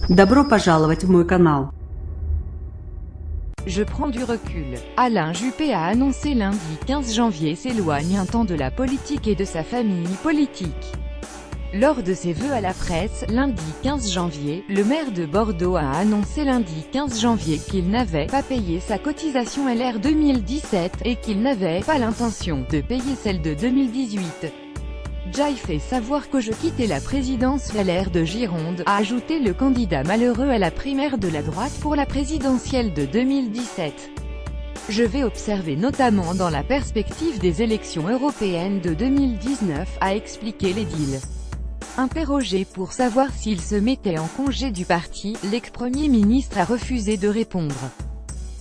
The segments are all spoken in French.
Добро пожаловать в мой канал. Je prends du recul. Alain Juppé a annoncé lundi 15 janvier s'éloigne un temps de la politique et de sa famille politique. Lors de ses vœux à la presse, lundi 15 janvier, le maire de Bordeaux a annoncé lundi 15 janvier qu'il n'avait pas payé sa cotisation LR 2017, et qu'il n'avait pas l'intention de payer celle de 2018. J'ai fait savoir que je quittais la présidence LR de Gironde, a ajouté le candidat malheureux à la primaire de la droite pour la présidentielle de 2017. Je vais observer notamment dans la perspective des élections européennes de 2019, a expliqué l'édile. Interrogé pour savoir s'il se mettait en congé du parti, l'ex-premier ministre a refusé de répondre.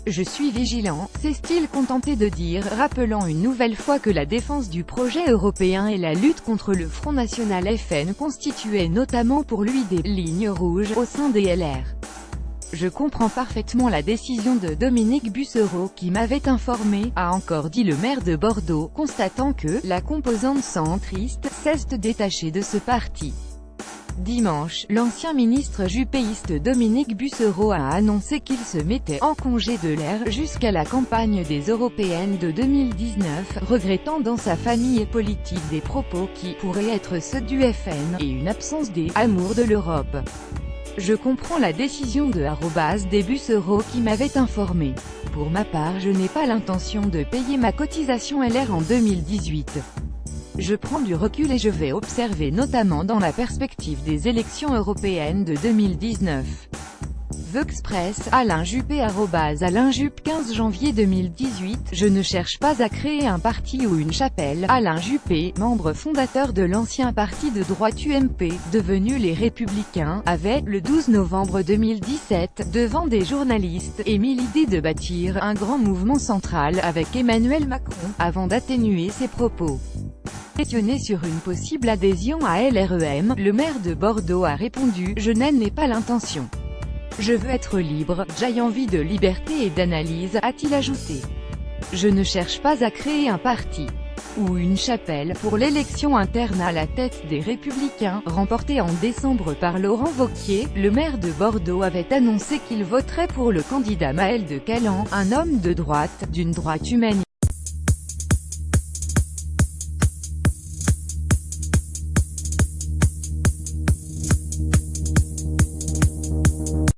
Je suis vigilant, s'est-il contenté de dire, rappelant une nouvelle fois que la défense du projet européen et la lutte contre le Front National FN constituaient notamment pour lui des lignes rouges au sein des LR. Je comprends parfaitement la décision de Dominique Bussereau qui m'avait informé, a encore dit le maire de Bordeaux, constatant que la composante centriste s'est détachée de ce parti. Dimanche, l'ancien ministre juppéiste Dominique Bussereau a annoncé qu'il se mettait en congé de l'air jusqu'à la campagne des européennes de 2019, regrettant dans sa famille politique des propos qui pourraient être ceux du FN, et une absence des « amours de l'Europe ». Je comprends la décision de des Bussereau qui m'avait informé. Pour ma part, je n'ai pas l'intention de payer ma cotisation LR en 2018. Je prends du recul et je vais observer notamment dans la perspective des élections européennes de 2019. Vexpress, Alain Juppé Alain Juppé 15 janvier 2018. Je ne cherche pas à créer un parti ou une chapelle. Alain Juppé, membre fondateur de l'ancien parti de droite UMP, devenu Les Républicains, avait, le 12 novembre 2017, devant des journalistes, émis l'idée de bâtir un grand mouvement central avec Emmanuel Macron, avant d'atténuer ses propos. Questionné sur une possible adhésion à LREM, le maire de Bordeaux a répondu « Je n'en ai pas l'intention. Je veux être libre, j'ai envie de liberté et d'analyse », a-t-il ajouté. Je ne cherche pas à créer un parti ou une chapelle pour l'élection interne à la tête des Républicains, remportée en décembre par Laurent Wauquiez. Le maire de Bordeaux avait annoncé qu'il voterait pour le candidat Maël de Calan, un homme de droite, d'une droite humaniste.